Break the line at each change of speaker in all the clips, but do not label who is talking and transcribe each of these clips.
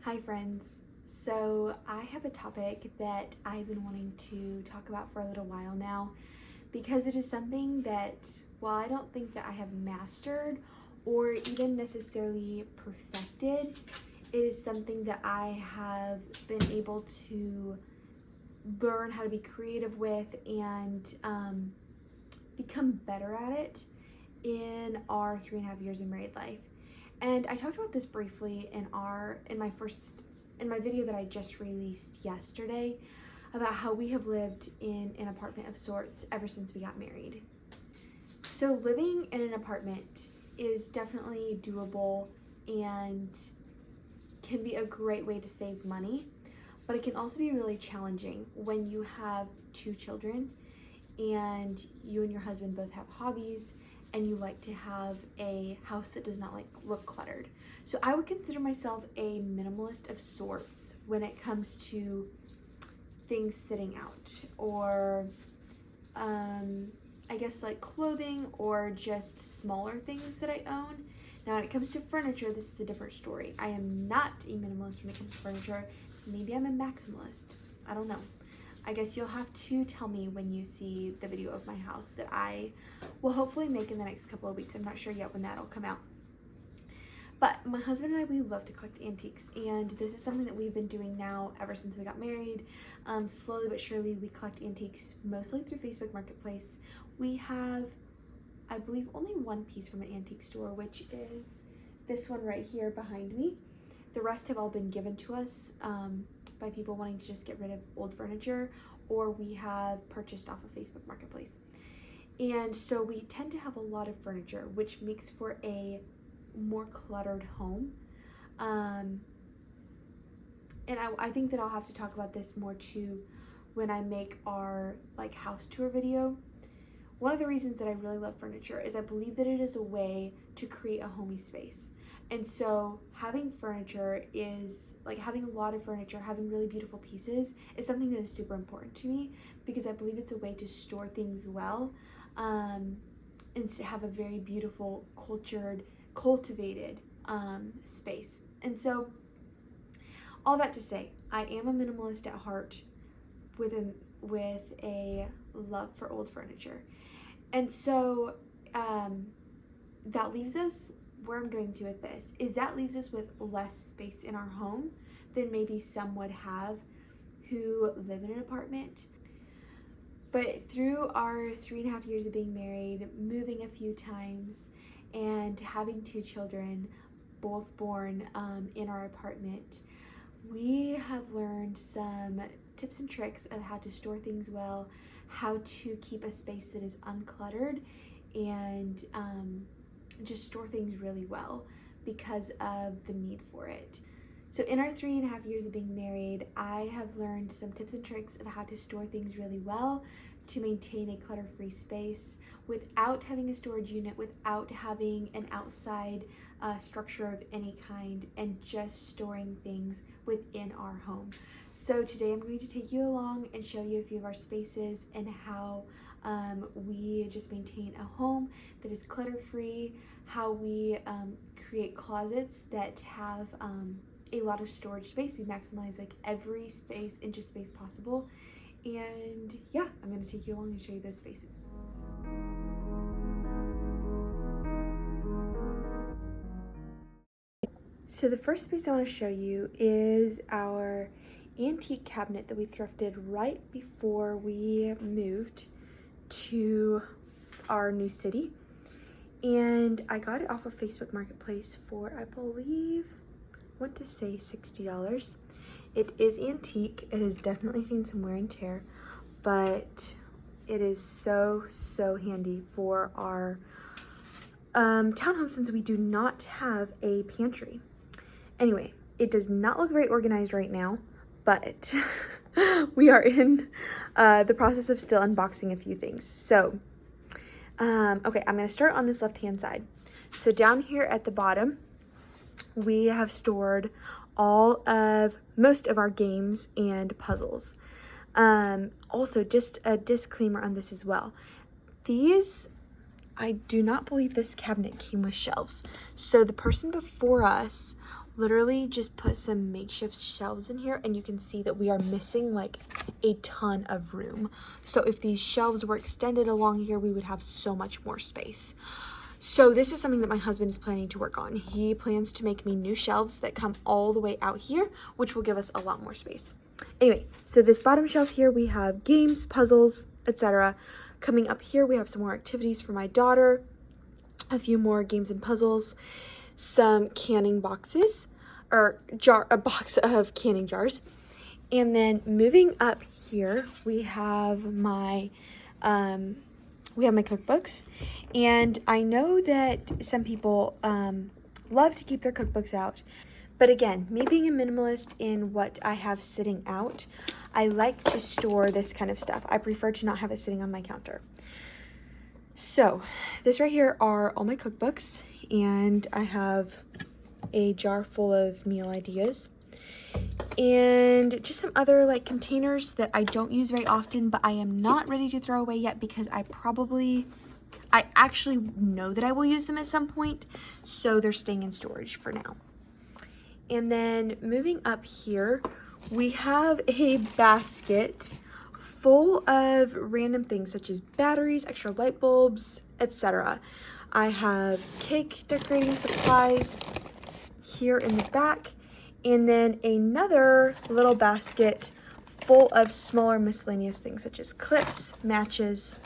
Hi friends. So I have a topic that I've been wanting to talk about for a little while now because it is something that, while I don't think that I have mastered or even necessarily perfected, it is something that I have been able to learn how to be creative with and become better at it in our 3.5 years of married life. And I talked about this briefly in my video that I just released yesterday about how we have lived in an apartment of sorts ever since we got married. So living in an apartment is definitely doable and can be a great way to save money, but it can also be really challenging when you have 2 children and you and your husband both have hobbies and you like to have a house that does not look cluttered. So I would consider myself a minimalist of sorts when it comes to things sitting out, or I guess like clothing or just smaller things that I own. Now when it comes to furniture, this is a different story. I am not a minimalist when it comes to furniture. Maybe I'm a maximalist. I don't know. I guess you'll have to tell me when you see the video of my house that I will hopefully make in the next couple of weeks. I'm not sure yet when that'll come out. But my husband and I, we love to collect antiques, and this is something that we've been doing now ever since we got married. Slowly but surely, we collect antiques mostly through Facebook Marketplace. We have, I believe, only one piece from an antique store, which is this one right here behind me. The rest have all been given to us by people wanting to just get rid of old furniture, or we have purchased off of Facebook Marketplace. And so we tend to have a lot of furniture, which makes for a more cluttered home. And I think that I'll have to talk about this more too when I make our house tour video. One of the reasons that I really love furniture is I believe that it is a way to create a homey space. And so having furniture is having a lot of furniture, having really beautiful pieces is something that is super important to me, because I believe it's a way to store things well, and to have a very beautiful, cultivated space. And so all that to say, I am a minimalist at heart with a love for old furniture. And so that leaves us, where I'm going to with this is that leaves us with less space in our home than maybe some would have who live in an apartment. But through our 3.5 years of being married, moving a few times, and having 2 children, both born in our apartment, we have learned some tips and tricks of how to store things well, how to keep a space that is uncluttered, and just store things really well because of the need for it. So in our 3.5 years of being married, I have learned some tips and tricks of how to store things really well to maintain a clutter-free space without having a storage unit, without having an outside structure of any kind, and just storing things within our home. So today I'm going to take you along and show you a few of our spaces and how we just maintain a home that is clutter-free, how we create closets that have a lot of storage space. We maximize every inch of space possible. And yeah, I'm going to take you along and show you those spaces. So the first space I want to show you is our antique cabinet that we thrifted right before we moved to our new city. And I got it off of Facebook Marketplace for, I believe, I want to say $60. It is antique. It has definitely seen some wear and tear, but it is so handy for our townhome, since we do not have a pantry. Anyway, it does not look very organized right now, but we are in the process of still unboxing a few things. So okay, I'm going to start on this left-hand side. So down here at the bottom, we have stored most of our games and puzzles. Also, just a disclaimer on this as well. I do not believe this cabinet came with shelves. So the person before us literally just put some makeshift shelves in here, and you can see that we are missing like a ton of room. So if these shelves were extended along here, we would have so much more space. So this is something that my husband is planning to work on. He plans to make me new shelves that come all the way out here, which will give us a lot more space. Anyway, so this bottom shelf here, we have games, puzzles, etc. Coming up here, we have some more activities for my daughter, a few more games and puzzles, some canning boxes, or a box of canning jars. And then moving up here, we have my cookbooks. And I know that some people love to keep their cookbooks out. But again, me being a minimalist in what I have sitting out, I like to store this kind of stuff. I prefer to not have it sitting on my counter. So this right here are all my cookbooks, and I have a jar full of meal ideas and just some other like containers that I don't use very often, but I am not ready to throw away yet because I actually know that I will use them at some point, so they're staying in storage for now. And then moving up here, we have a basket full of random things such as batteries, extra light bulbs, etc. I have cake decorating supplies here in the back, and then another little basket full of smaller miscellaneous things such as clips, matches,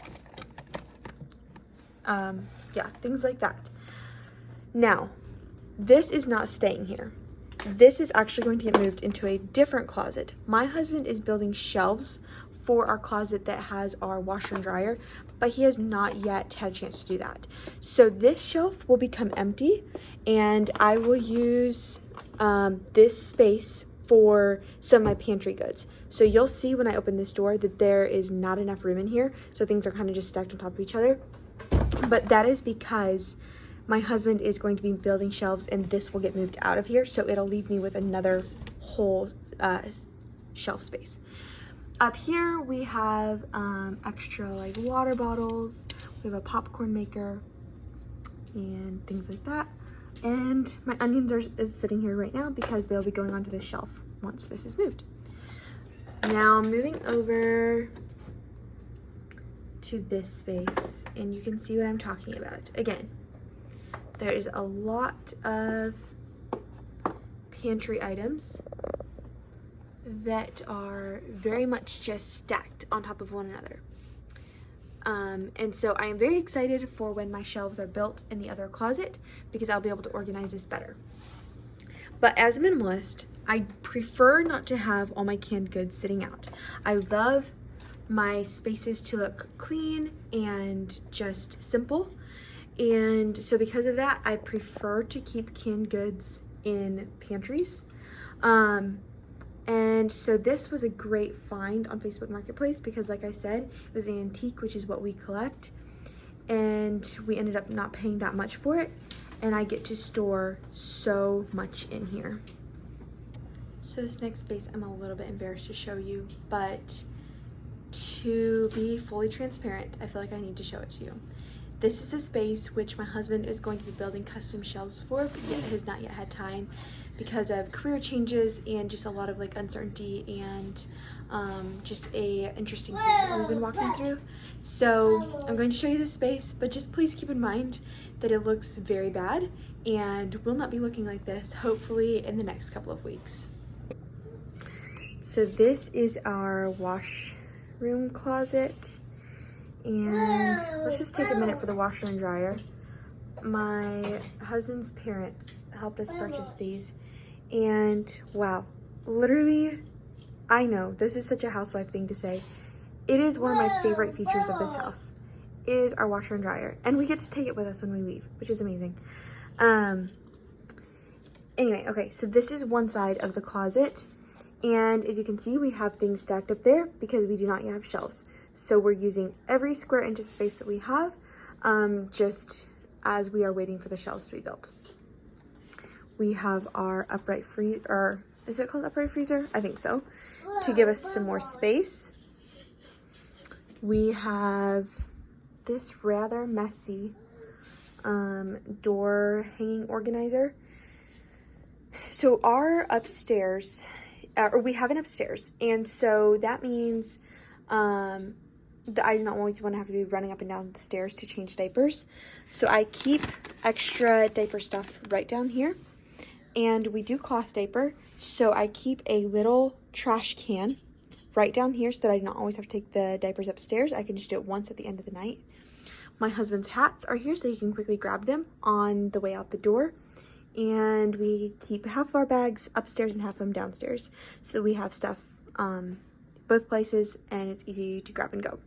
things like that. Now, this is not staying here. This is actually going to get moved into a different closet. My husband is building shelves for our closet that has our washer and dryer, but he has not yet had a chance to do that. So this shelf will become empty, and I will use this space for some of my pantry goods. So you'll see when I open this door that there is not enough room in here, so things are kind of just stacked on top of each other. But that is because my husband is going to be building shelves, and this will get moved out of here, so it'll leave me with another whole shelf space. Up here we have extra like water bottles, we have a popcorn maker and things like that. And my onions is sitting here right now because they'll be going onto this shelf once this is moved. Now moving over to this space, and you can see what I'm talking about. Again, there's a lot of pantry items that are very much just stacked on top of one another. And so I am very excited for when my shelves are built in the other closet because I'll be able to organize this better. But as a minimalist, I prefer not to have all my canned goods sitting out. I love my spaces to look clean and just simple. And so because of that, I prefer to keep canned goods in pantries. And so this was a great find on Facebook Marketplace because, like I said, it was an antique, which is what we collect. And we ended up not paying that much for it. And I get to store so much in here. So this next space, I'm a little bit embarrassed to show you, but to be fully transparent, I feel like I need to show it to you. This is a space which my husband is going to be building custom shelves for, but yet has not yet had time because of career changes and just a lot of like uncertainty and just a interesting season that we've been walking through. So I'm going to show you this space, but just please keep in mind that it looks very bad and will not be looking like this, hopefully in the next couple of weeks. So this is our washroom closet. And let's just take a minute for the washer and dryer. My husband's parents helped us purchase these, and wow, literally, I know this is such a housewife thing to say. It is one of my favorite features of this house, is our washer and dryer, and we get to take it with us when we leave, which is amazing. Anyway, okay, so this is one side of the closet, and as you can see, we have things stacked up there because we do not yet have shelves. So we're using every square inch of space that we have, just as we are waiting for the shelves to be built. We have our upright freezer, or is it called upright freezer? I think so, to give us some more space. We have this rather messy door hanging organizer. So our upstairs, or we have an upstairs, and so that means that I do not always want to have to be running up and down the stairs to change diapers. So I keep extra diaper stuff right down here, and we do cloth diaper, so I keep a little trash can right down here so that I do not always have to take the diapers upstairs. I can just do it once at the end of the night. My husband's hats are here so he can quickly grab them on the way out the door. And we keep half of our bags upstairs and half of them downstairs. So we have stuff both places and it's easy to grab and go.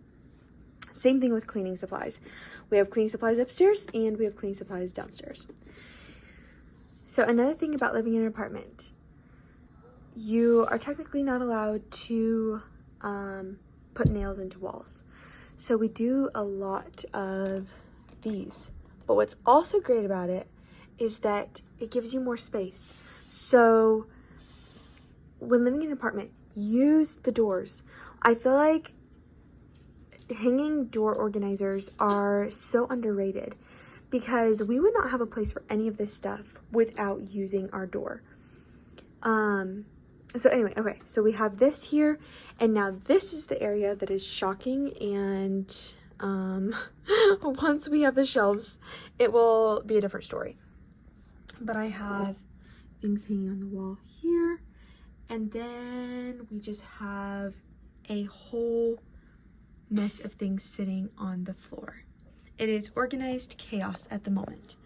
Same thing with cleaning supplies. We have cleaning supplies upstairs and we have cleaning supplies downstairs. So another thing about living in an apartment, you are technically not allowed to put nails into walls. So we do a lot of these. But what's also great about it is that it gives you more space. So when living in an apartment, use the doors. I feel like hanging door organizers are so underrated because we would not have a place for any of this stuff without using our door. So anyway, okay, so we have this here, and now this is the area that is shocking, and once we have the shelves, it will be a different story. But I have things hanging on the wall here, and then we just have a whole mess of things sitting on the floor. It is organized chaos at the moment.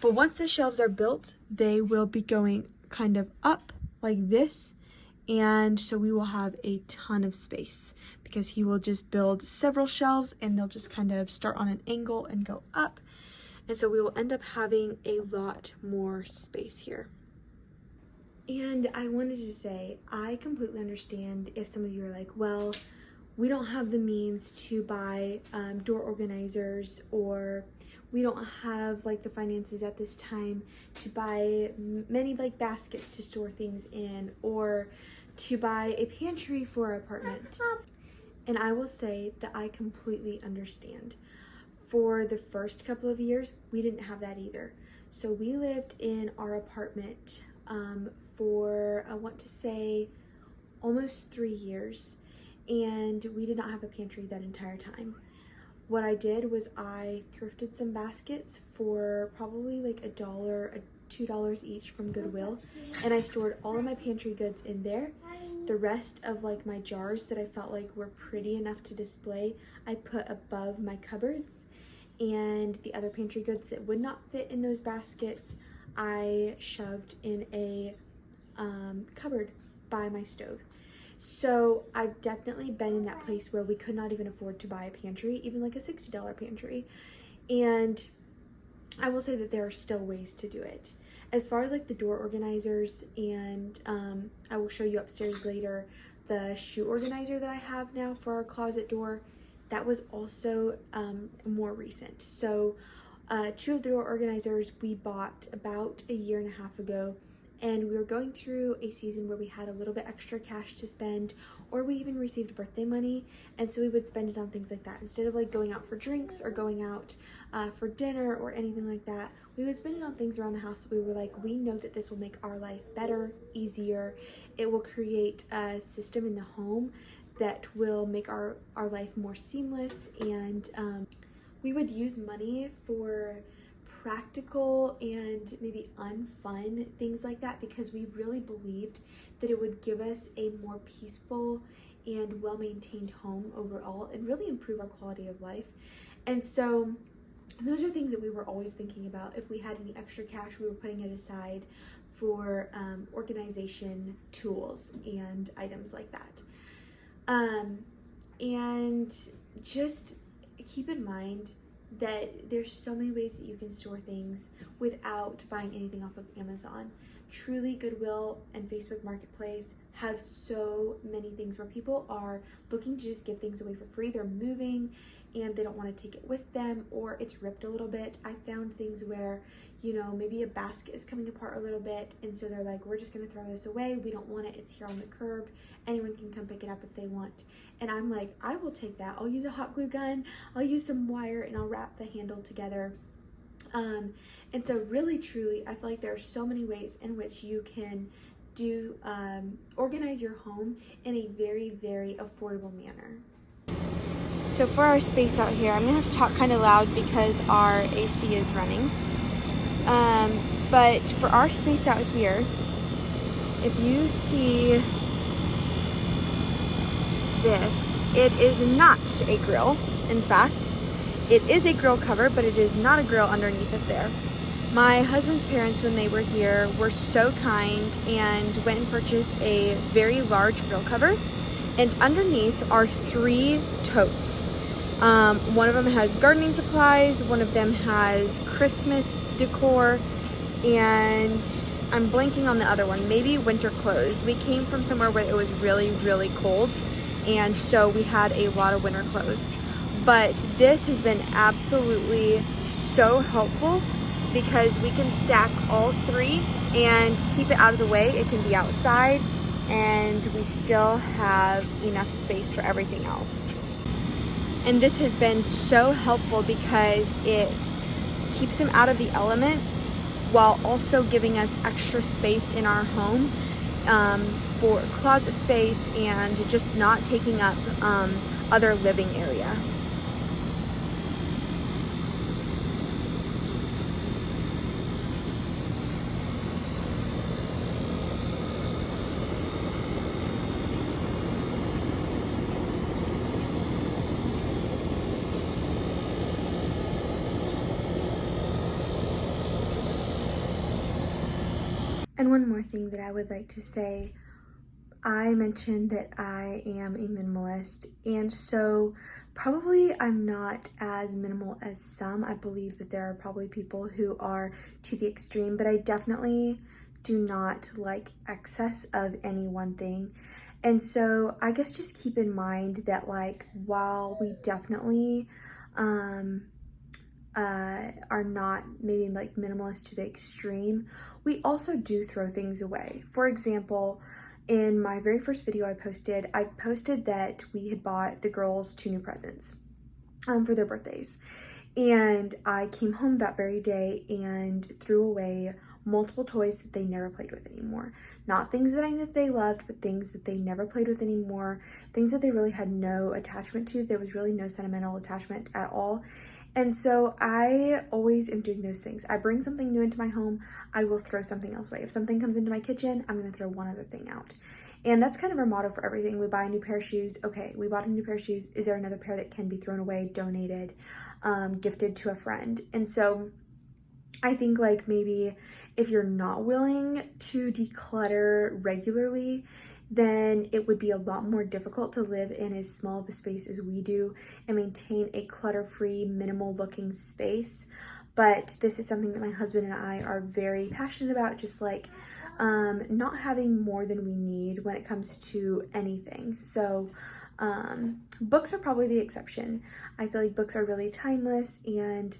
But once the shelves are built, they will be going kind of up like this, and so we will have a ton of space because he will just build several shelves and they'll just kind of start on an angle and go up. And so we will end up having a lot more space here. And I wanted to say, I completely understand if some of you are like, well, we don't have the means to buy door organizers, or we don't have like the finances at this time to buy many like baskets to store things in, or to buy a pantry for our apartment. And I will say that I completely understand. For the first couple of years, we didn't have that either. So we lived in our apartment for, I want to say, almost 3 years. And we did not have a pantry that entire time. What I did was I thrifted some baskets for probably like $1 or $2 each from Goodwill. And I stored all of my pantry goods in there. The rest of like my jars that I felt like were pretty enough to display, I put above my cupboards. And the other pantry goods that would not fit in those baskets, I shoved in a cupboard by my stove. So I've definitely been in that place where we could not even afford to buy a pantry, even like a $60 pantry. And I will say that there are still ways to do it. As far as like the door organizers, and I will show you upstairs later, the shoe organizer that I have now for our closet door, that was also more recent. So 2 of the door organizers we bought about 1.5 years ago, and we were going through a season where we had a little bit extra cash to spend, or we even received birthday money, and so we would spend it on things like that. Instead of like going out for drinks or going out for dinner or anything like that, we would spend it on things around the house. We were like, we know that this will make our life better, easier. It will create a system in the home that will make our life more seamless, and we would use money for practical and maybe unfun things like that, because we really believed that it would give us a more peaceful and well-maintained home overall and really improve our quality of life. And so those are things that we were always thinking about. If we had any extra cash, we were putting it aside for organization tools and items like that. And just keep in mind that there's so many ways that you can store things without buying anything off of Amazon. Truly, Goodwill and Facebook Marketplace have so many things where people are looking to just give things away for free. They're moving and they don't want to take it with them, or it's ripped a little bit. I found things where, you know, maybe a basket is coming apart a little bit, and so they're like, we're just going to throw this away. We don't want it. It's here on the curb. Anyone can come pick it up if they want. And I'm like, I will take that. I'll use a hot glue gun. I'll use some wire and I'll wrap the handle together And so really, truly, I feel like there are so many ways in which you can do organize your home in a very, very affordable manner. So for our space out here, I'm gonna have to talk kind of loud because our AC is running. But for our space out here, if you see this, it is not a grill. In fact, it is a grill cover, but it is not a grill underneath it there. My husband's parents, when they were here, were so kind and went and purchased a very large grill cover. And underneath are 3 totes. One of them has gardening supplies, one of them has Christmas decor, and I'm blanking on the other one, maybe winter clothes. We came from somewhere where it was really, really cold, and so we had a lot of winter clothes. But this has been absolutely so helpful because we can stack all 3 and keep it out of the way. It can be outside, and we still have enough space for everything else. And this has been so helpful because it keeps them out of the elements while also giving us extra space in our home for closet space and just not taking up other living area. And one more thing that I would like to say, I mentioned that I am a minimalist, and so probably I'm not as minimal as some. I believe that there are probably people who are to the extreme, but I definitely do not like excess of any one thing. And so I guess just keep in mind that, like, while we definitely are not maybe like minimalist to the extreme, we also do throw things away. For example, in my very first video I posted that we had bought the girls 2 new presents for their birthdays. And I came home that very day and threw away multiple toys that they never played with anymore. Not things that I knew that they loved, but things that they never played with anymore, things that they really had no attachment to. There was really no sentimental attachment at all. And so I always am doing those things. I bring something new into my home, I will throw something else away. If something comes into my kitchen, I'm gonna throw one other thing out. And that's kind of our motto for everything. We buy a new pair of shoes. Okay, we bought a new pair of shoes. Is there another pair that can be thrown away, donated, gifted to a friend? And so I think, like, maybe if you're not willing to declutter regularly, then it would be a lot more difficult to live in as small of a space as we do and maintain a clutter-free, minimal-looking space. But this is something that my husband and I are very passionate about, just like not having more than we need when it comes to anything. So books are probably the exception. I feel like books are really timeless and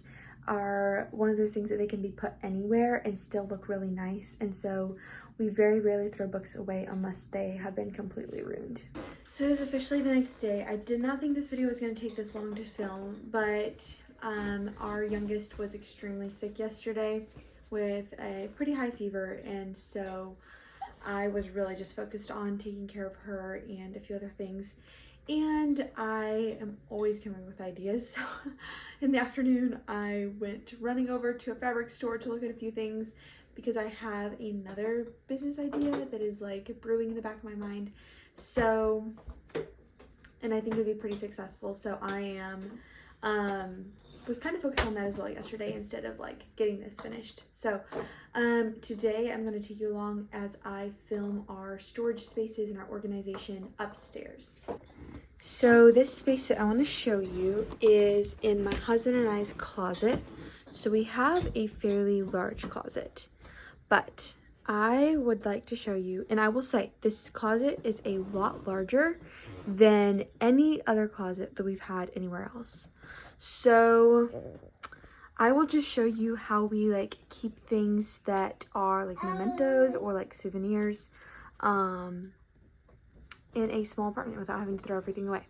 are one of those things that they can be put anywhere and still look really nice. And so we very rarely throw books away unless they have been completely ruined. So it is officially the next day. I did not think this video was going to take this long to film, but our youngest was extremely sick yesterday with a pretty high fever, and so I was really just focused on taking care of her and a few other things. And I am always coming with ideas. So in the afternoon, I went running over to a fabric store to look at a few things because I have another business idea that is like brewing in the back of my mind. So, and I think it would be pretty successful. So I was kind of focused on that as well yesterday instead of like getting this finished. So today I'm going to take you along as I film our storage spaces and our organization upstairs. So this space that I want to show you is in my husband and I's closet. So we have a fairly large closet, but I would like to show you, and I will say this closet is a lot larger than any other closet that we've had anywhere else. So I will just show you how we like keep things that are like mementos or like souvenirs in a small apartment without having to throw everything away.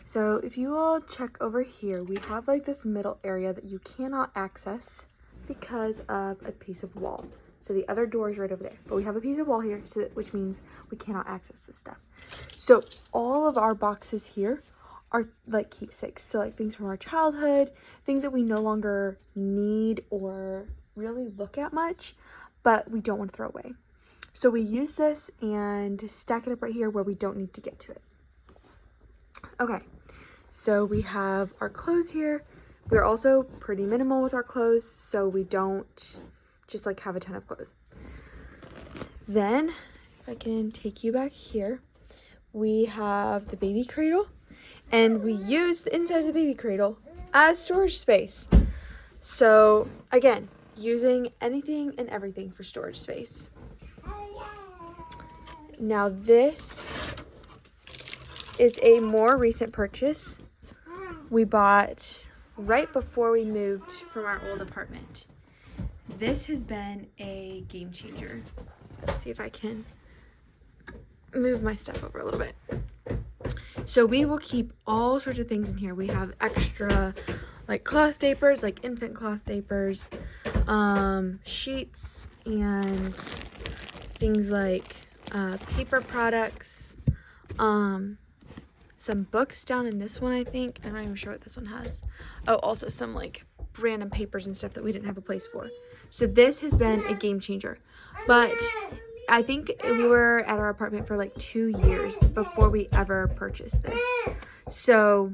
So if you will check over here, we have like this middle area that you cannot access because of a piece of wall. So the other door is right over there, but we have a piece of wall here, so which means we cannot access this stuff. So all of our boxes here are like keepsakes. So like things from our childhood, things that we no longer need or really look at much, but we don't want to throw away. So we use this and stack it up right here where we don't need to get to it. Okay, so we have our clothes here. We're also pretty minimal with our clothes, so we don't just like have a ton of clothes. Then, if I can take you back here, we have the baby cradle, and we use the inside of the baby cradle as storage space. So again, using anything and everything for storage space. Now this is a more recent purchase we bought right before we moved from our old apartment. This has been a game changer. Let's see if I can move my stuff over a little bit. So we will keep all sorts of things in here. We have extra like cloth diapers, like infant cloth diapers, sheets, and things like paper products, some books down in this one, I think. I'm not even sure what this one has. Oh, also some like random papers and stuff that we didn't have a place for. So this has been a game changer. But I think we were at our apartment for like 2 years before we ever purchased this. So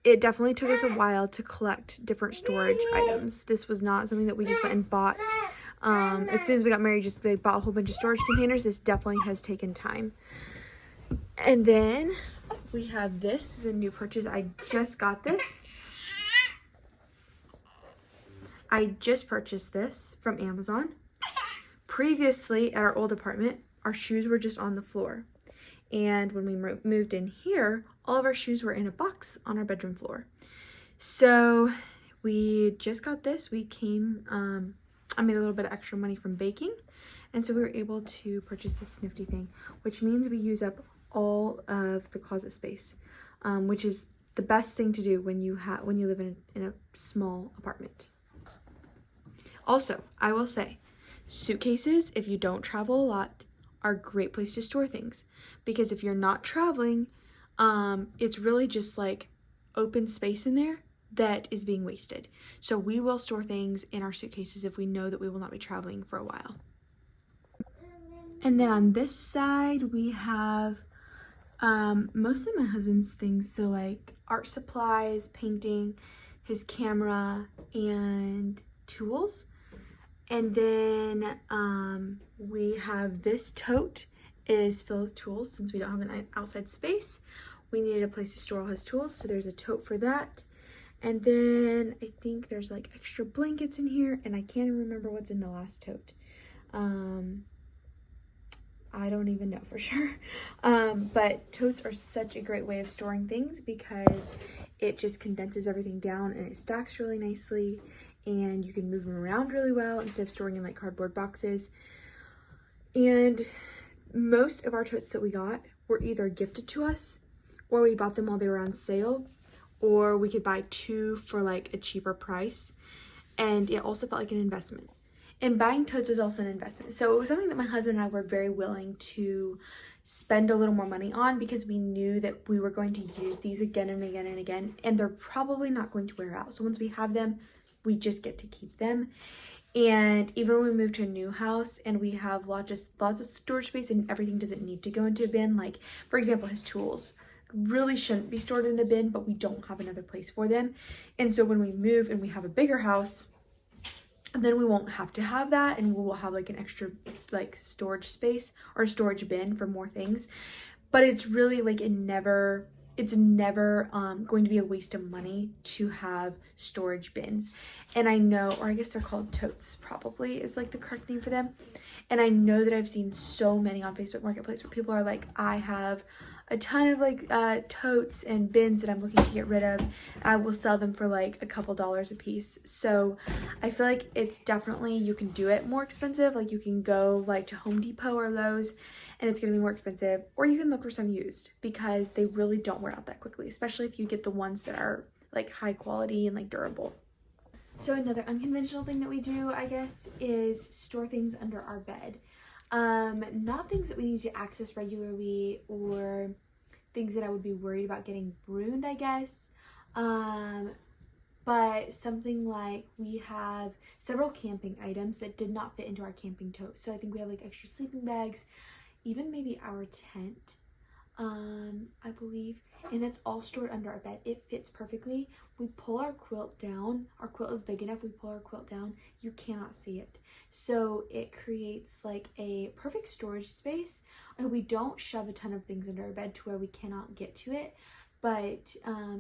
it definitely took us a while to collect different storage items. This was not something that we just went and bought. As soon as we got married, they bought a whole bunch of storage containers. This definitely has taken time. And then we have this. This is a new purchase. I just got this. I just purchased this from Amazon. Previously, at our old apartment, our shoes were just on the floor. And when we moved in here, all of our shoes were in a box on our bedroom floor. So we just got this. I made a little bit of extra money from baking. And so we were able to purchase this nifty thing, which means we use up all of the closet space, which is the best thing to do when you live in a small apartment. Also, I will say, suitcases, if you don't travel a lot, are a great place to store things, because if you're not traveling, it's really just like open space in there that is being wasted. So we will store things in our suitcases if we know that we will not be traveling for a while. And then on this side, we have mostly my husband's things, so like art supplies, painting, his camera, and tools. And then we have this tote is filled with tools. Since we don't have an outside space, we needed a place to store all his tools, so there's a tote for that. And then I think there's like extra blankets in here, and I can't even remember what's in the last tote. I don't even know for sure. But totes are such a great way of storing things because it just condenses everything down and it stacks really nicely, and you can move them around really well instead of storing in like cardboard boxes. And most of our totes that we got were either gifted to us, or we bought them while they were on sale, or we could buy 2 for like a cheaper price. And it also felt like an investment. And buying totes was also an investment. So it was something that my husband and I were very willing to spend a little more money on, because we knew that we were going to use these again and again and again, and they're probably not going to wear out. So once we have them, we just get to keep them. And even when we move to a new house and we have lots of storage space and everything doesn't need to go into a bin, like for example, his tools really shouldn't be stored in a bin, but we don't have another place for them. And so when we move and we have a bigger house, then we won't have to have that, and we will have like an extra like storage space or storage bin for more things. But it's really like it's never going to be a waste of money to have storage bins. And I know, or I guess they're called totes, probably is like the correct name for them. And I know that I've seen so many on Facebook Marketplace where people are like, I have a ton of like totes and bins that I'm looking to get rid of. I will sell them for like a couple dollars a piece. So I feel like it's definitely, you can do it more expensive. Like you can go like to Home Depot or Lowe's and it's gonna be more expensive, or you can look for some used because they really don't wear out that quickly, especially if you get the ones that are like high quality and like durable. So another unconventional thing that we do, I guess, is store things under our bed. Not things that we need to access regularly or things that I would be worried about getting ruined, I guess. But something like we have several camping items that did not fit into our camping tote. So I think we have like extra sleeping bags, even maybe our tent, I believe, and it's all stored under our bed. It fits perfectly. We pull our quilt down. Our quilt is big enough. We pull our quilt down. You cannot see it. So it creates like a perfect storage space. And we don't shove a ton of things under our bed to where we cannot get to it. But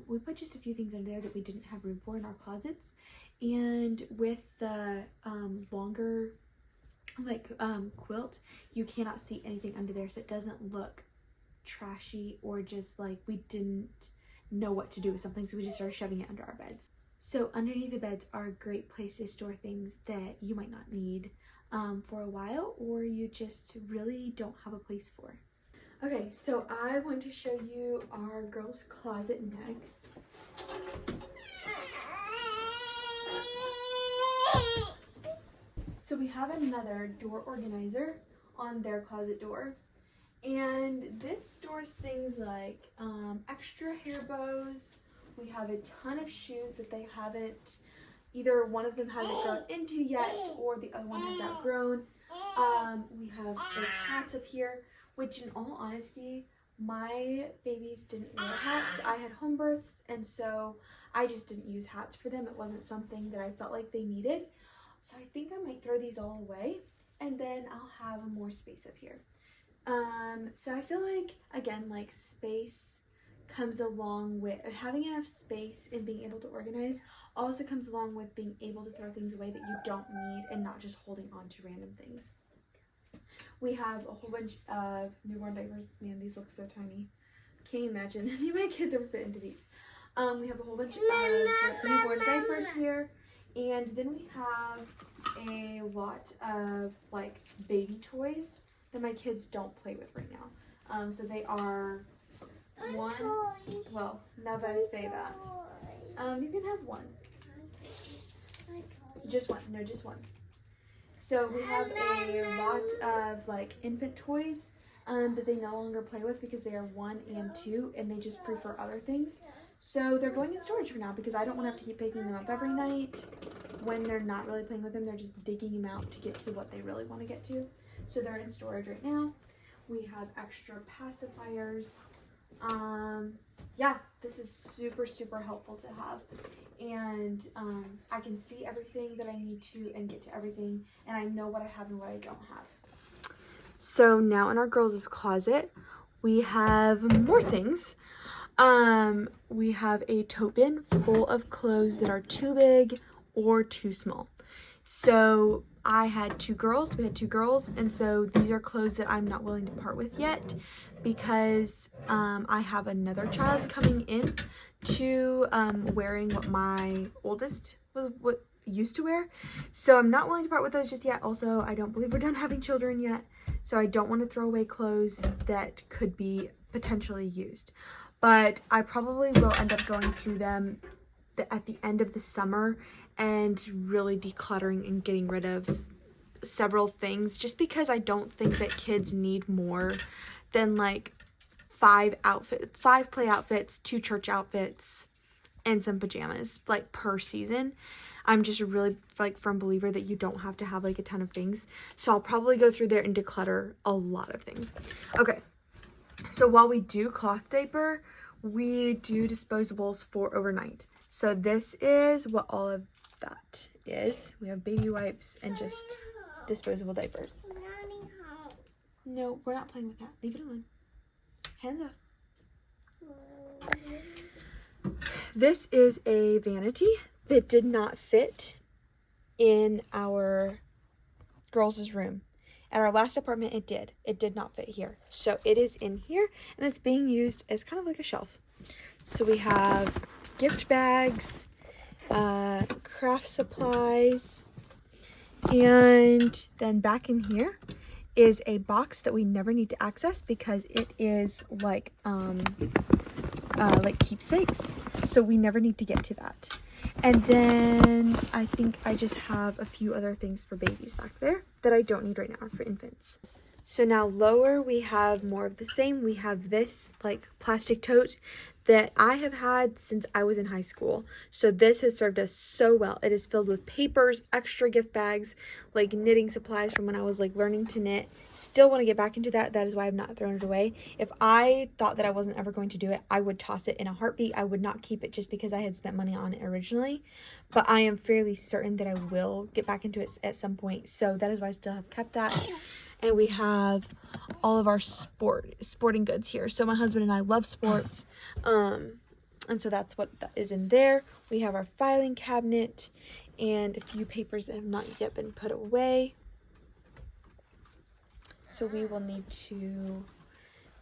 we put just a few things under there that we didn't have room for in our closets. And with the longer like quilt, you cannot see anything under there, so it doesn't look trashy or just like we didn't know what to do with something, so we just started shoving it under our beds. So underneath the beds are a great place to store things that you might not need for a while, or you just really don't have a place for. Okay, so I want to show you our girls' closet next. So we have another door organizer on their closet door. And this stores things like extra hair bows. We have a ton of shoes that they haven't, either one of them hasn't grown into yet or the other one has outgrown. We have like hats up here, which in all honesty, my babies didn't wear hats. I had home births, and so I just didn't use hats for them. It wasn't something that I felt like they needed. So I think I might throw these all away, and then I'll have more space up here. So I feel like, again, like space comes along with having enough space and being able to organize, also comes along with being able to throw things away that you don't need and not just holding on to random things. We have a whole bunch of newborn diapers. Man, these look so tiny. Can't imagine any of my kids ever fit into these. We have a whole bunch of newborn diapers here. And then we have a lot of like baby toys that my kids don't play with right now. So they are one, well, now that I say that, you can have one. Just one, no, just one. So we have a lot of like infant toys that they no longer play with because they are 1 and 2 and they just prefer other things. So they're going in storage for now because I don't want to have to keep picking them up every night. When they're not really playing with them, they're just digging them out to get to what they really want to get to. So they're in storage right now. We have extra pacifiers. Yeah, this is super, super helpful to have. And I can see everything that I need to and get to everything. And I know what I have and what I don't have. So now in our girls' closet, we have more things. We have a tote bin full of clothes that are too big or too small. So I had two girls, and so these are clothes that I'm not willing to part with yet because I have another child coming in to wearing what my oldest used to wear. So I'm not willing to part with those just yet. Also, I don't believe we're done having children yet, so I don't want to throw away clothes that could be potentially used. But I probably will end up going through them at the end of the summer and really decluttering and getting rid of several things, just because I don't think that kids need more than like 5 play outfits, 2 church outfits, and some pajamas like per season. I'm just a really like firm believer that you don't have to have like a ton of things. So I'll probably go through there and declutter a lot of things. Okay, so while we do cloth diaper, we do disposables for overnight. So this is what all of that is. We have baby wipes and just disposable diapers. No, we're not playing with that. Leave it alone. Hands off. This is a vanity that did not fit in our girls' room. At our last apartment, it did. It did not fit here. So it is in here, and it's being used as kind of like a shelf. So we have gift bags, craft supplies, and then back in here is a box that we never need to access because it is like keepsakes, so we never need to get to that. And then I think I just have a few other things for babies back there that I don't need right now for infants. So now lower we have more of the same. We have this like plastic tote that I have had since I was in high school. So this has served us so well. It is filled with papers, extra gift bags, like knitting supplies from when I was like learning to knit. Still want to get back into that. That is why I've not thrown it away. If I thought that I wasn't ever going to do it, I would toss it in a heartbeat. I would not keep it just because I had spent money on it originally. But I am fairly certain that I will get back into it at some point. So that is why I still have kept that. And we have all of our sporting goods here. So my husband and I love sports. And so that's what that is in there. We have our filing cabinet and a few papers that have not yet been put away. So we will need to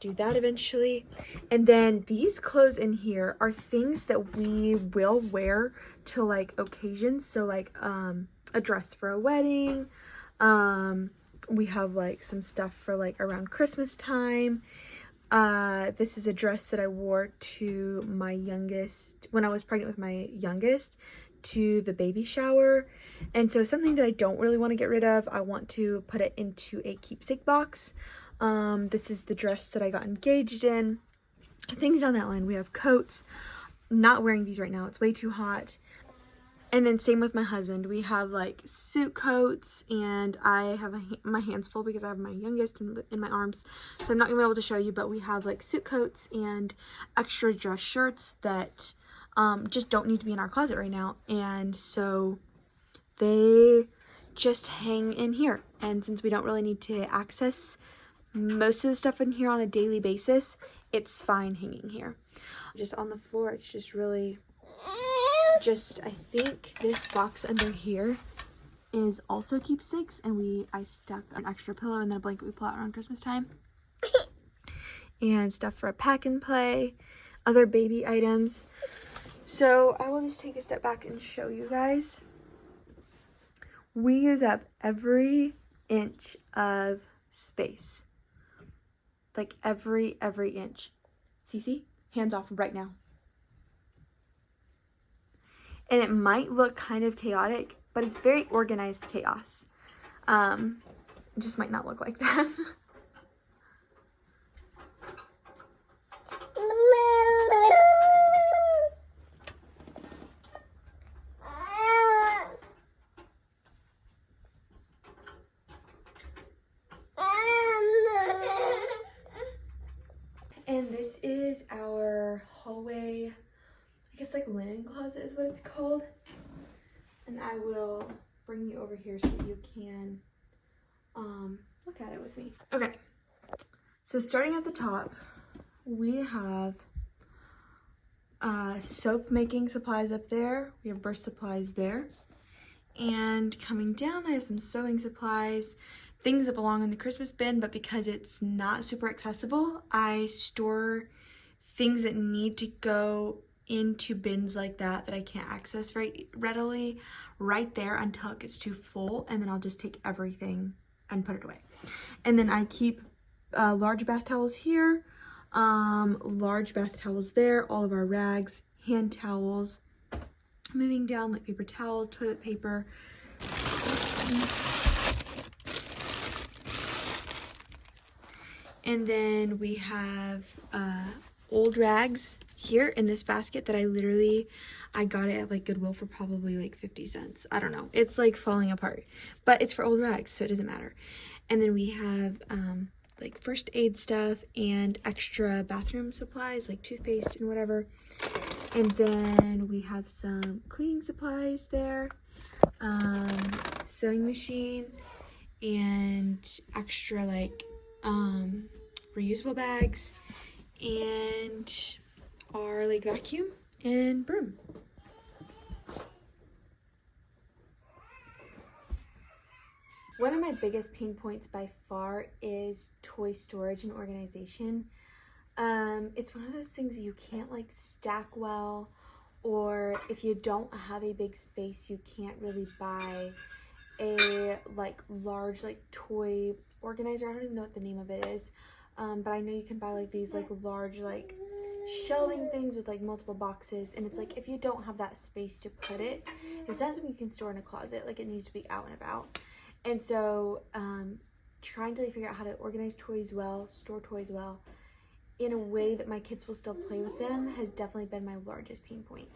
do that eventually. And then these clothes in here are things that we will wear to like occasions. So like a dress for a wedding. We have like some stuff for like around Christmas time. This is a dress that I wore to my youngest, when I was pregnant with my youngest, to the baby shower. And so something that I don't really want to get rid of, I want to put it into a keepsake box. This is the dress that I got engaged in. Things down that line. We have coats. Not wearing these right now. It's way too hot. And then same with my husband. We have like suit coats, and I have my hands full because I have my youngest in my arms. So I'm not going to be able to show you, but we have like suit coats and extra dress shirts that just don't need to be in our closet right now. And so they just hang in here. And since we don't really need to access most of the stuff in here on a daily basis, it's fine hanging here. Just on the floor, it's just really... I think this box under here is also keepsakes, and I stuck an extra pillow and then a blanket we pull out around Christmas time. And stuff for a pack and play, other baby items. So I will just take a step back and show you guys. We use up every inch of space. Like every inch. Cece, hands off right now. And it might look kind of chaotic, but it's very organized chaos. It just might not look like that. And this is our hallway, I guess like linen closet is what it's called. And I will bring you over here so that you can look at it with me. Okay, so starting at the top, we have soap making supplies up there. We have brush supplies there. And coming down, I have some sewing supplies, things that belong in the Christmas bin, but because it's not super accessible, I store things that need to go into bins like that I can't access very readily right there until it gets too full, and then I'll just take everything and put it away. And then I keep large bath towels here, large bath towels there, all of our rags, hand towels, moving down like paper towel, toilet paper, and then we have old rags here in this basket that I got it at like Goodwill for probably like 50 cents. I don't know. It's like falling apart, but it's for old rags, so it doesn't matter. And then we have like first aid stuff and extra bathroom supplies like toothpaste and whatever. And then we have some cleaning supplies there, sewing machine, and extra like reusable bags, and our like vacuum and broom. One of my biggest pain points by far is toy storage and organization. It's one of those things that you can't like stack well, or if you don't have a big space, you can't really buy a like large like toy organizer. I don't even know what the name of it is, but I know you can buy like these like large like shelving things with like multiple boxes, and it's like if you don't have that space to put it, it's not something you can store in a closet. Like it needs to be out and about. And so trying to figure out how to organize toys well, store toys well in a way that my kids will still play with them has definitely been my largest pain point.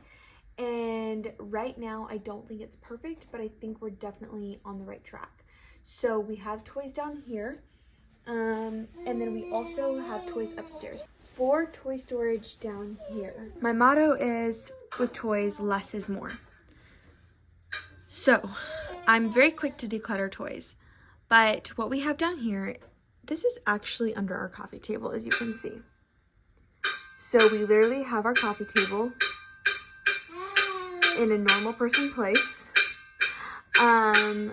And right now I don't think it's perfect, but I think we're definitely on the right track. So we have toys down here, and then we also have toys upstairs. For toy storage down here, my motto is, with toys, less is more. So I'm very quick to declutter toys, but what we have down here, this is actually under our coffee table, as you can see. So we literally have our coffee table in a normal person place, and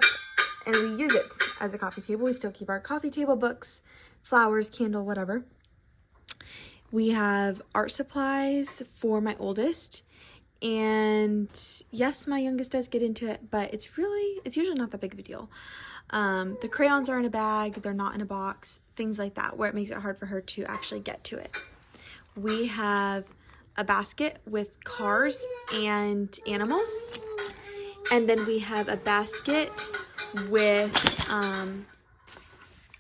we use it as a coffee table. We still keep our coffee table, books, flowers, candle, whatever. We have art supplies for my oldest, and yes, my youngest does get into it, but it's usually not that big of a deal. The crayons are in a bag, they're not in a box, things like that, where it makes it hard for her to actually get to it. We have a basket with cars and animals, and then we have a basket with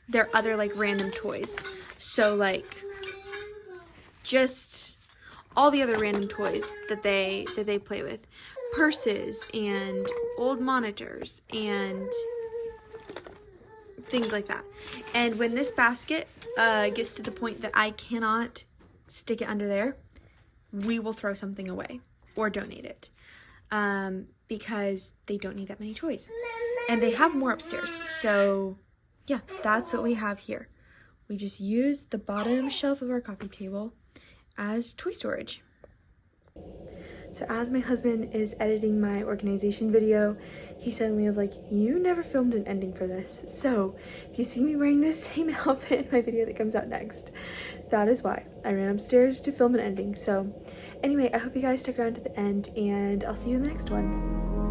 their other like random toys. So like just all the other random toys that they play with, purses and old monitors and things like that. And when this basket gets to the point that I cannot stick it under there, we will throw something away or donate it, because they don't need that many toys, and they have more upstairs. So yeah, that's what we have here. We just use the bottom shelf of our coffee table as toy storage. So as my husband is editing my organization video, he suddenly was like, you never filmed an ending for this. So if you see me wearing this same outfit in my video that comes out next, that is why. I ran upstairs to film an ending. So anyway, I hope you guys stick around to the end, and I'll see you in the next one.